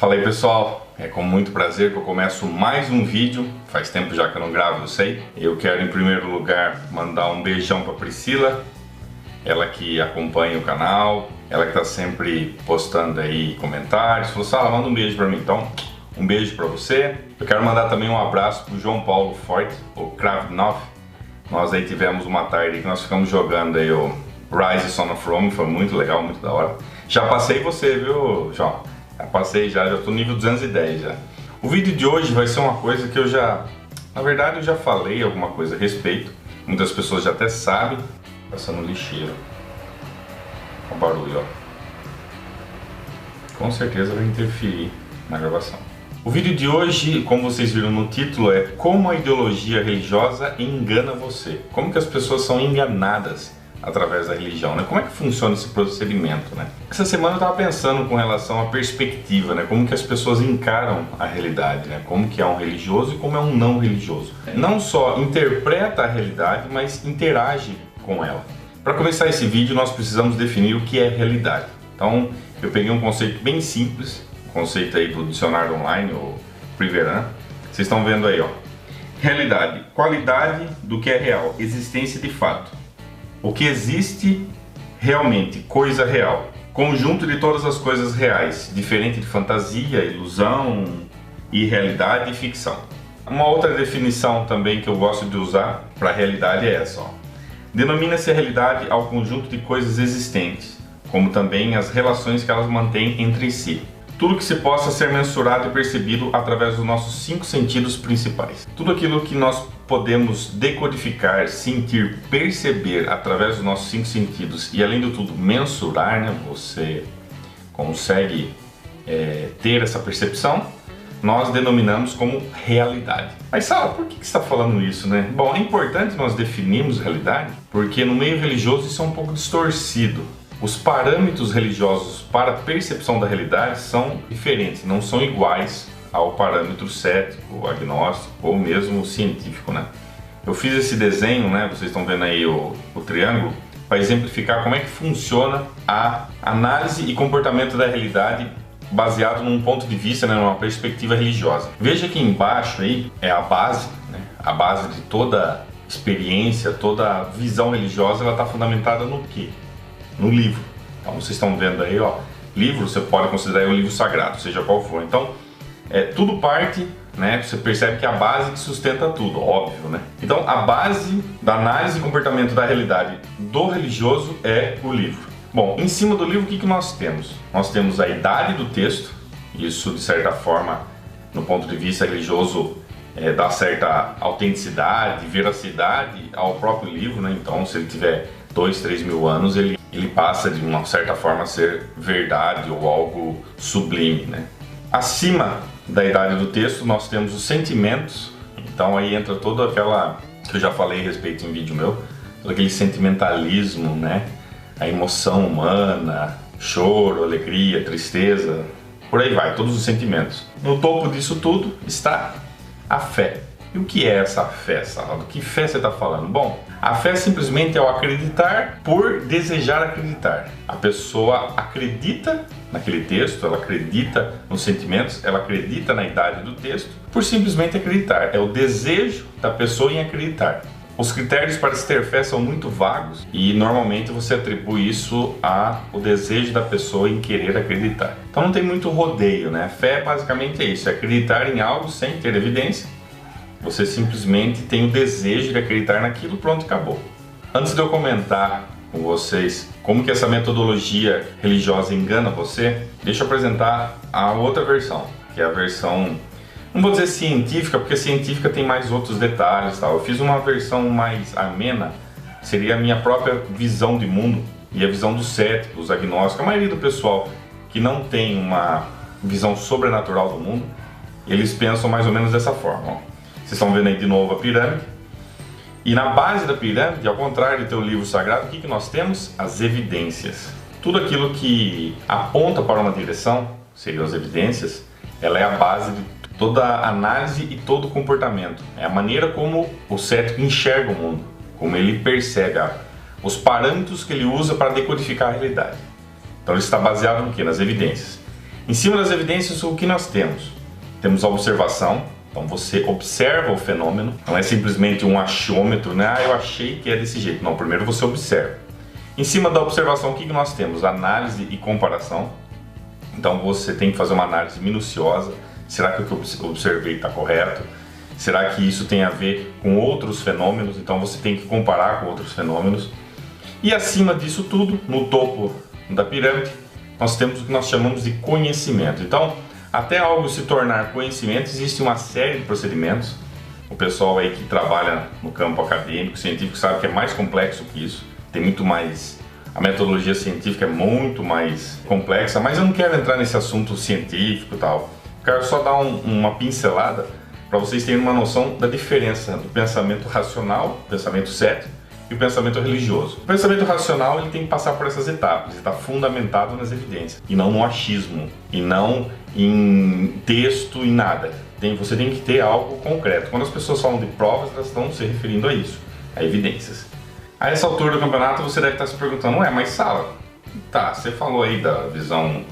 Fala aí pessoal, é com muito prazer que eu começo mais um vídeo. Faz tempo já que eu não gravo, eu sei. Eu quero em primeiro lugar mandar um beijão pra Priscila, ela que acompanha o canal, ela que tá sempre postando aí comentários. Falou, Sala, manda um beijo pra mim. Então, um beijo pra você. Eu quero mandar também um abraço pro João Paulo Forte, o Kravnov. Nós aí tivemos uma tarde que nós ficamos jogando aí o Rise Son of Rome, foi muito legal, muito da hora. Já passei você, viu, João? Já tô no nível 210 já. O vídeo de hoje vai ser uma coisa que na verdade eu já falei alguma coisa a respeito. Muitas pessoas já até sabem. Passando lixeiro. Olha o barulho, ó. Com certeza vai interferir na gravação. O vídeo de hoje, como vocês viram no título, é como a ideologia religiosa engana você. Como que as pessoas são enganadas através da religião, né? Como é que funciona esse procedimento, né? Essa semana eu estava pensando com relação à perspectiva, né? Como que as pessoas encaram a realidade, né? Como que é um religioso e como é um não religioso. Não só interpreta a realidade, mas interage com ela. Para começar esse vídeo, nós precisamos definir o que é realidade. Então, eu peguei um conceito bem simples, conceito aí do dicionário online, o Priveran. Vocês estão vendo aí, ó. Realidade, qualidade do que é real, existência de fato. O que existe realmente, coisa real. Conjunto de todas as coisas reais, diferente de fantasia, ilusão, irrealidade e ficção. Uma outra definição também que eu gosto de usar para a realidade é essa, ó. Denomina-se a realidade ao conjunto de coisas existentes, como também as relações que elas mantêm entre si. Tudo que se possa ser mensurado e percebido através dos nossos 5 sentidos principais. Tudo aquilo que nós podemos decodificar, sentir, perceber através dos nossos 5 sentidos e, além de tudo, mensurar, né? Você consegue ter essa percepção, nós denominamos como realidade. Mas Sala, por que você está falando isso, né? Bom, é importante nós definirmos realidade porque no meio religioso isso é um pouco distorcido. Os parâmetros religiosos para a percepção da realidade são diferentes, não são iguais ao parâmetro cético, agnóstico ou mesmo científico, né? Eu fiz esse desenho, né? Vocês estão vendo aí o triângulo, para exemplificar como é que funciona a análise e comportamento da realidade baseado num ponto de vista, né, numa perspectiva religiosa. Veja que embaixo aí é a base, né? A base de toda experiência, toda visão religiosa, ela está fundamentada no quê? No livro. Então vocês estão vendo aí, ó, livro você pode considerar um livro sagrado, seja qual for. Então, tudo parte, né? Você percebe que é a base que sustenta tudo, óbvio, né? Então, a base da análise e comportamento da realidade do religioso é o livro. Bom, em cima do livro o que nós temos? Nós temos a idade do texto, isso de certa forma, no ponto de vista religioso, dá certa autenticidade, veracidade ao próprio livro, né? Então, se ele tiver 2, 3 mil anos, ele passa de uma certa forma a ser verdade ou algo sublime, né? Acima da idade do texto nós temos os sentimentos, então aí entra toda aquela que eu já falei a respeito em vídeo meu, todo aquele sentimentalismo, né? A emoção humana, choro, alegria, tristeza, por aí vai, todos os sentimentos. No topo disso tudo está a fé. E o que é essa fé, Sala? Do que fé você está falando? Bom, a fé simplesmente é o acreditar por desejar acreditar. A pessoa acredita naquele texto, ela acredita nos sentimentos, ela acredita na idade do texto, por simplesmente acreditar. É o desejo da pessoa em acreditar. Os critérios para se ter fé são muito vagos e normalmente você atribui isso ao desejo da pessoa em querer acreditar. Então não tem muito rodeio, né? Fé basicamente é isso, é acreditar em algo sem ter evidência. Você simplesmente tem o desejo de acreditar naquilo, pronto, acabou. Antes de eu comentar com vocês como que essa metodologia religiosa engana você, deixa eu apresentar a outra versão, que é a versão, não vou dizer científica, porque científica tem mais outros detalhes, tal. Eu fiz uma versão mais amena, seria a minha própria visão de mundo e a visão dos céticos, os agnósticos, a maioria do pessoal que não tem uma visão sobrenatural do mundo, eles pensam mais ou menos dessa forma, ó. Vocês estão vendo aí de novo a pirâmide. E na base da pirâmide, ao contrário do teu livro sagrado, o que nós temos? As evidências. Tudo aquilo que aponta para uma direção, seriam as evidências, ela é a base de toda a análise e todo o comportamento. É a maneira como o cético enxerga o mundo, como ele percebe os parâmetros que ele usa para decodificar a realidade. Então ele está baseado no quê? Nas evidências. Em cima das evidências, o que nós temos? Temos a observação. Então você observa o fenômeno, não é simplesmente um achômetro, né? Ah, eu achei que é desse jeito. Não, primeiro você observa. Em cima da observação, o que nós temos? Análise e comparação. Então você tem que fazer uma análise minuciosa. Será que o que eu observei está correto? Será que isso tem a ver com outros fenômenos? Então você tem que comparar com outros fenômenos. E acima disso tudo, no topo da pirâmide, nós temos o que nós chamamos de conhecimento. Então, até algo se tornar conhecimento, existe uma série de procedimentos. O pessoal aí que trabalha no campo acadêmico, científico, sabe que é mais complexo que isso. Tem muito mais... A metodologia científica é muito mais complexa, mas eu não quero entrar nesse assunto científico e tal. Quero só dar uma pincelada para vocês terem uma noção da diferença do pensamento racional, pensamento cético, e o pensamento religioso. O pensamento racional ele tem que passar por essas etapas, ele está fundamentado nas evidências, e não no achismo, e não em texto e nada. Você tem que ter algo concreto. Quando as pessoas falam de provas, elas estão se referindo a isso, a evidências. A essa altura do campeonato você deve estar se perguntando, ué, mas Sala, tá, você falou aí da visão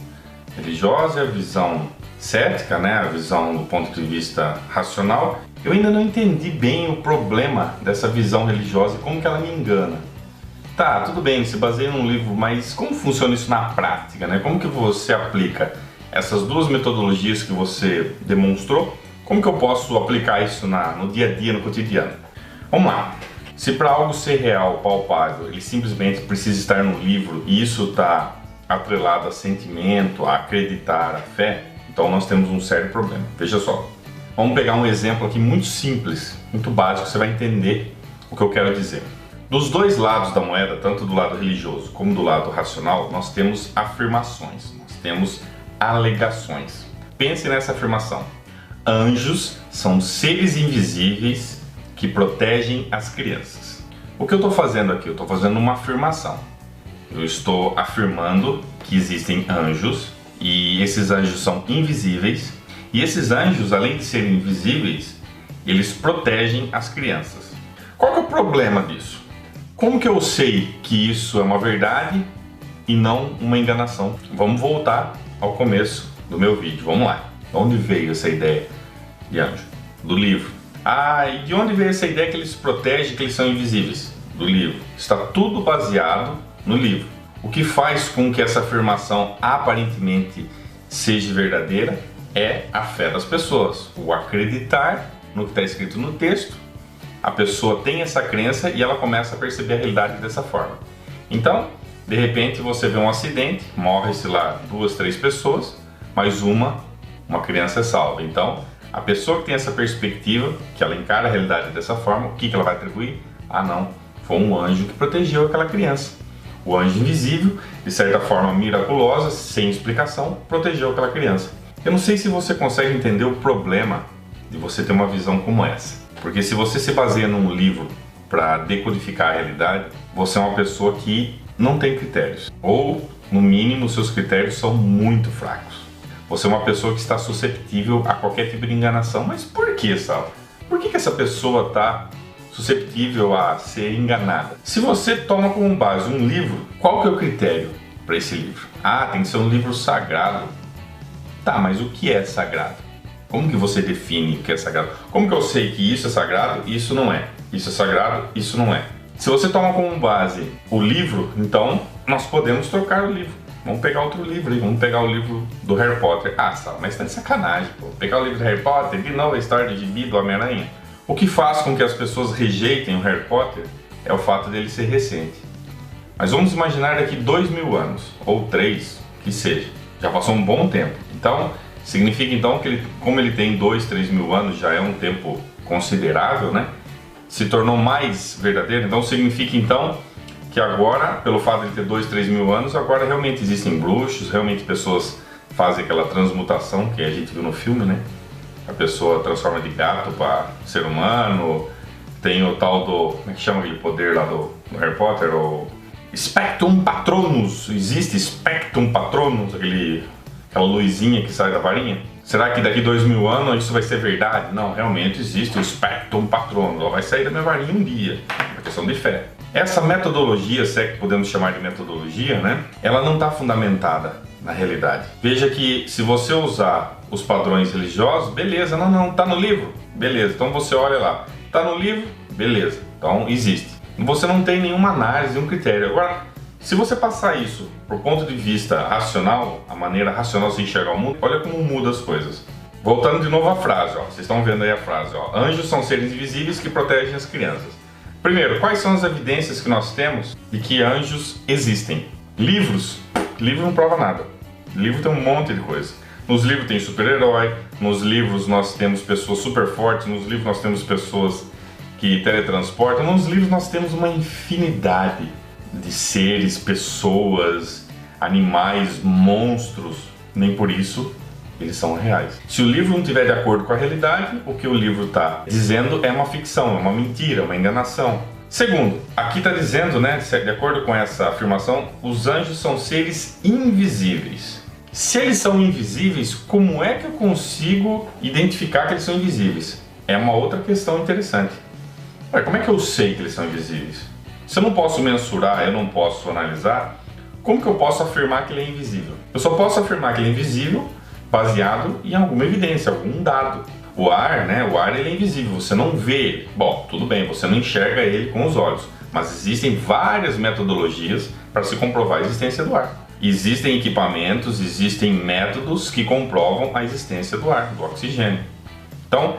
religiosa, a visão cética, né, a visão do ponto de vista racional. Eu ainda não entendi bem o problema dessa visão religiosa e como que ela me engana. Tá, tudo bem, se baseia num livro, mas como funciona isso na prática, né? Como que você aplica essas duas metodologias que você demonstrou? Como que eu posso aplicar isso no dia a dia, no cotidiano? Vamos lá. Se para algo ser real, palpável, ele simplesmente precisa estar no livro e isso está atrelado a sentimento, a acreditar, a fé, então nós temos um sério problema. Veja só. Vamos pegar um exemplo aqui muito simples, muito básico, você vai entender o que eu quero dizer. Dos dois lados da moeda, tanto do lado religioso como do lado racional, nós temos afirmações, nós temos alegações. Pense nessa afirmação. Anjos são seres invisíveis que protegem as crianças. O que eu estou fazendo aqui? Eu estou fazendo uma afirmação. Eu estou afirmando que existem anjos e esses anjos são invisíveis. E esses anjos, além de serem invisíveis, eles protegem as crianças. Qual que é o problema disso? Como que eu sei que isso é uma verdade e não uma enganação? Vamos voltar ao começo do meu vídeo. Vamos lá. De onde veio essa ideia de anjo? Do livro. Ah, e de onde veio essa ideia que eles protegem, que eles são invisíveis? Do livro. Está tudo baseado no livro. O que faz com que essa afirmação aparentemente seja verdadeira é a fé das pessoas, o acreditar no que está escrito no texto. A pessoa tem essa crença e ela começa a perceber a realidade dessa forma. Então, de repente você vê um acidente, morre-se lá 2, 3 pessoas, mas uma criança é salva. Então, a pessoa que tem essa perspectiva, que ela encara a realidade dessa forma, o que ela vai atribuir? Ah não, foi um anjo que protegeu aquela criança. O anjo invisível, de certa forma miraculosa, sem explicação, protegeu aquela criança. Eu não sei se você consegue entender o problema de você ter uma visão como essa. Porque se você se baseia num livro para decodificar a realidade, você é uma pessoa que não tem critérios. Ou, no mínimo, seus critérios são muito fracos. Você é uma pessoa que está susceptível a qualquer tipo de enganação. Mas por que, Sal? Por que essa pessoa está susceptível a ser enganada? Se você toma como base um livro, qual que é o critério para esse livro? Ah, tem que ser um livro sagrado. Tá, mas o que é sagrado? Como que você define o que é sagrado? Como que eu sei que isso é sagrado e isso não é? Isso é sagrado, isso não é. Se você toma como base o livro, então nós podemos trocar o livro. Vamos pegar outro livro aí, vamos pegar o livro do Harry Potter. Ah, Sal, mas tá de sacanagem, pô. Pegar o livro do Harry Potter, de novo a história de gibi do Homem-Aranha. O que faz com que as pessoas rejeitem o Harry Potter é o fato dele ser recente. Mas vamos imaginar daqui 2000 anos, ou 3, que seja. Já passou um bom tempo. Então, significa então que como ele tem 2, 3 mil anos, já é um tempo considerável, né? Se tornou mais verdadeiro. Então significa então que agora, pelo fato de ele ter 2, 3 mil anos, agora realmente existem bruxos, realmente pessoas fazem aquela transmutação que a gente viu no filme, né? A pessoa transforma de gato para ser humano. Tem o tal do... como é que chama aquele poder lá do Harry Potter? O Spectrum Patronus. Existe Spectrum Patronus, aquela luzinha que sai da varinha? Será que daqui 2000 anos isso vai ser verdade? Não, realmente existe o Spectrum Patronus. Ela vai sair da minha varinha um dia. É uma questão de fé. Essa metodologia, se é que podemos chamar de metodologia, né? Ela não está fundamentada na realidade. Veja que se você usar os padrões religiosos, beleza, não, tá no livro, beleza. Então você olha lá, tá no livro, beleza. Então existe. Você não tem nenhuma análise, nenhum critério. Agora, se você passar isso por ponto de vista racional, a maneira racional de se enxergar o mundo, olha como muda as coisas. Voltando de novo à frase, ó, vocês estão vendo aí a frase, ó, anjos são seres invisíveis que protegem as crianças. Primeiro, quais são as evidências que nós temos de que anjos existem? Livro não prova nada. Livro tem um monte de coisa. Nos livros tem super-herói, nos livros nós temos pessoas super fortes, nos livros nós temos pessoas que teletransportam, nos livros nós temos uma infinidade de seres, pessoas, animais, monstros. Nem por isso eles são reais. Se o livro não estiver de acordo com a realidade, o que o livro está dizendo é uma ficção, é uma mentira, uma enganação. Segundo, aqui está dizendo, né, de acordo com essa afirmação, os anjos são seres invisíveis. Se eles são invisíveis, como é que eu consigo identificar que eles são invisíveis? É uma outra questão interessante. Como é que eu sei que eles são invisíveis? Se eu não posso mensurar, eu não posso analisar, como que eu posso afirmar que ele é invisível? Eu só posso afirmar que ele é invisível baseado em alguma evidência, algum dado. O ar, né? O ar ele é invisível, você não vê ele. Bom, tudo bem, você não enxerga ele com os olhos, mas existem várias metodologias para se comprovar a existência do ar. Existem equipamentos, existem métodos que comprovam a existência do ar, do oxigênio. Então,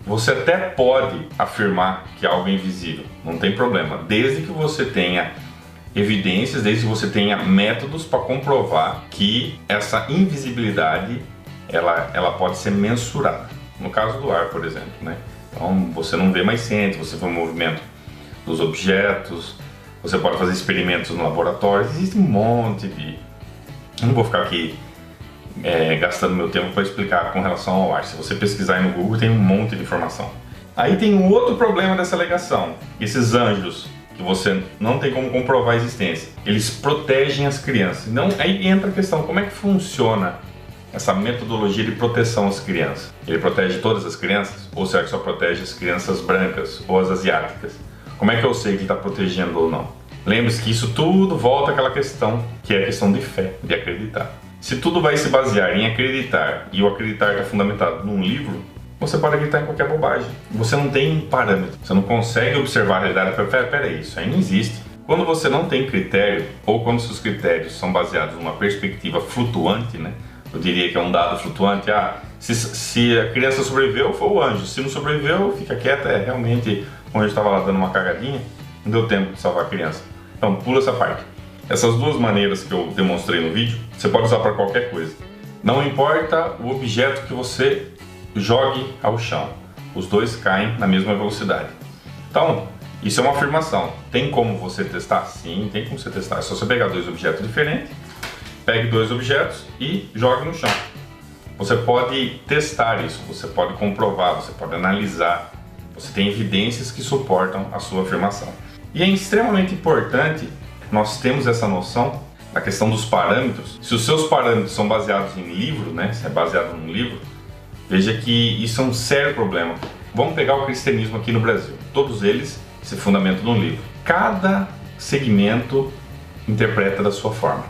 você até pode afirmar que algo é invisível, não tem problema, desde que você tenha evidências, desde que você tenha métodos para comprovar que essa invisibilidade ela pode ser mensurada. No caso do ar, por exemplo, né? Então você não vê, mas sente, você vê o movimento dos objetos, você pode fazer experimentos no laboratório, existe um monte de... Eu não vou ficar aqui gastando meu tempo para explicar com relação ao ar. Se você pesquisar aí no Google tem um monte de informação. Aí tem um outro problema dessa alegação. Esses anjos que você não tem como comprovar a existência, eles protegem as crianças. Então aí entra a questão, como é que funciona essa metodologia de proteção às crianças? Ele protege todas as crianças? Ou será que só protege as crianças brancas ou as asiáticas? Como é que eu sei que ele está protegendo ou não? Lembre-se que isso tudo volta àquela questão, que é a questão de fé, de acreditar. Se tudo vai se basear em acreditar, e o acreditar está fundamentado num livro, você pode acreditar em qualquer bobagem. Você não tem parâmetro, você não consegue observar a realidade. Peraí, isso aí não existe. Quando você não tem critério, ou quando seus critérios são baseados numa perspectiva flutuante, né? Eu diria que é um dado flutuante. Se a criança sobreviveu, foi o anjo. Se não sobreviveu, fica quieta. Realmente, o anjo estava lá dando uma cagadinha, não deu tempo de salvar a criança. Então, pula essa parte. Essas duas maneiras que eu demonstrei no vídeo, você pode usar para qualquer coisa. Não importa o objeto que você jogue ao chão, os dois caem na mesma velocidade. Então, isso é uma afirmação. Tem como você testar? Sim, tem como você testar. É só você pegar dois objetos diferentes, pegue dois objetos e jogue no chão. Você pode testar isso, você pode comprovar, você pode analisar. Você tem evidências que suportam a sua afirmação. E é extremamente importante nós temos essa noção da questão dos parâmetros. Se os seus parâmetros são baseados em livro, né? Se é baseado num livro, veja que isso é um sério problema. Vamos pegar o cristianismo aqui no Brasil. Todos eles se fundamentam num livro. Cada segmento interpreta da sua forma.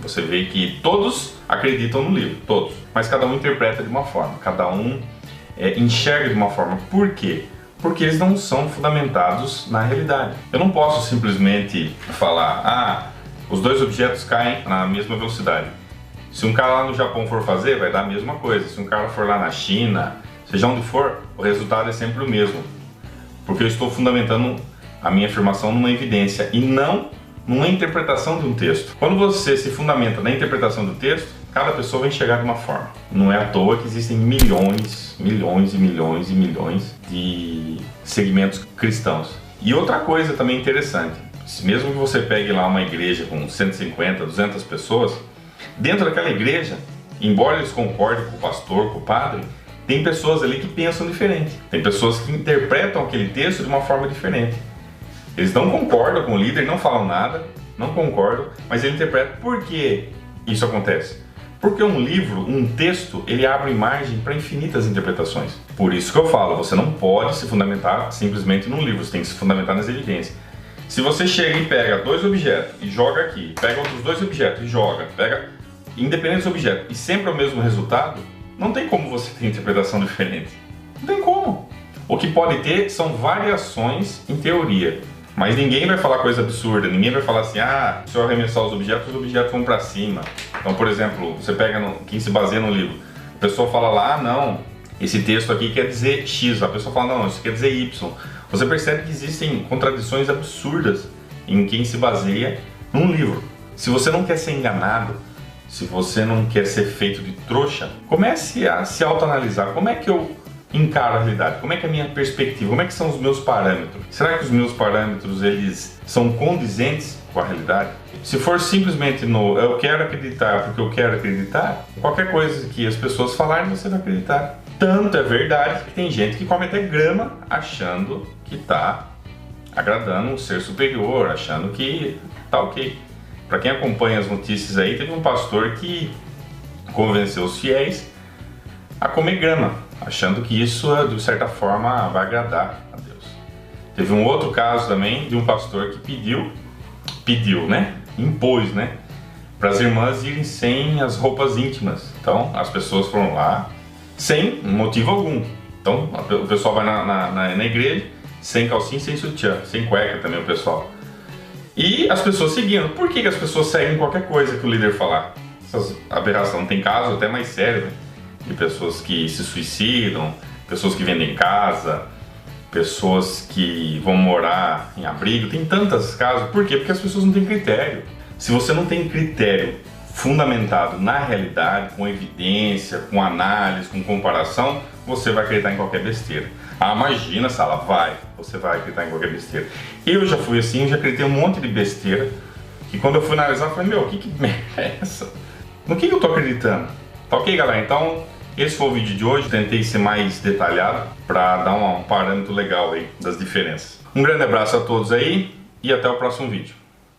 Você vê que todos acreditam no livro, todos. Mas cada um interpreta de uma forma. Cada um enxerga de uma forma. Por quê? Porque eles não são fundamentados na realidade. Eu não posso simplesmente falar, os dois objetos caem na mesma velocidade. Se um cara lá no Japão for fazer, vai dar a mesma coisa. Se um cara for lá na China, seja onde for, o resultado é sempre o mesmo. Porque eu estou fundamentando a minha afirmação numa evidência e não numa interpretação de um texto. Quando você se fundamenta na interpretação do texto, cada pessoa vai enxergar de uma forma. Não é à toa que existem milhões de segmentos cristãos. E outra coisa também interessante, mesmo que você pegue lá uma igreja com 150, 200 pessoas, dentro daquela igreja, embora eles concordem com o pastor, com o padre, tem pessoas ali que pensam diferente. Tem pessoas que interpretam aquele texto de uma forma diferente. Eles não concordam com o líder, não falam nada, não concordam, mas ele interpreta. Por que isso acontece? Porque um livro, um texto, ele abre margem para infinitas interpretações. Por isso que eu falo, você não pode se fundamentar simplesmente num livro, você tem que se fundamentar nas evidências. Se você chega e pega 2 objetos e joga aqui, pega outros 2 objetos e joga, pega independente dos objetos e sempre o mesmo resultado, não tem como você ter interpretação diferente. Não tem como. O que pode ter são variações em teoria, mas ninguém vai falar coisa absurda, ninguém vai falar assim, ah, se eu arremessar os objetos vão para cima. Então, por exemplo, você pega quem se baseia no livro, a pessoa fala lá, ah, não, esse texto aqui quer dizer X, a pessoa fala, não, isso quer dizer Y. Você percebe que existem contradições absurdas em quem se baseia num livro. Se você não quer ser enganado, se você não quer ser feito de trouxa, comece a se autoanalisar. Como é que eu encaro a realidade? Como é que é a minha perspectiva? Como é que são os meus parâmetros? Será que os meus parâmetros eles são condizentes com a realidade? Se for simplesmente no eu quero acreditar porque eu quero acreditar, qualquer coisa que as pessoas falarem você vai acreditar. Tanto é verdade que tem gente que come até grama achando que está agradando um ser superior, achando que tá ok. Para quem acompanha as notícias aí, teve um pastor que convenceu os fiéis a comer grama, achando que isso, de certa forma, vai agradar a Deus. Teve um outro caso também de um pastor que pediu, né? Impôs, né? Para as irmãs irem sem as roupas íntimas. Então, as pessoas foram lá sem motivo algum. Então, o pessoal vai na igreja sem calcinha, sem sutiã, sem cueca também o pessoal. E as pessoas seguindo. Por que as pessoas seguem qualquer coisa que o líder falar? Essas aberrações. Tem caso até mais sério, né? De pessoas que se suicidam, pessoas que vendem casa, pessoas que vão morar em abrigo. Tem tantos casos. Por quê? Porque as pessoas não têm critério. Se você não tem critério fundamentado na realidade, com evidência, com análise, com comparação, você vai acreditar em qualquer besteira. Ah, imagina, Sala, você vai acreditar em qualquer besteira. Eu já fui assim, eu já acreditei em um monte de besteira, que quando eu fui analisar, eu falei, meu, que merda é essa? No que eu tô acreditando? Tá ok, galera? Então, esse foi o vídeo de hoje, tentei ser mais detalhado, para dar um parâmetro legal aí das diferenças. Um grande abraço a todos aí, e até o próximo vídeo.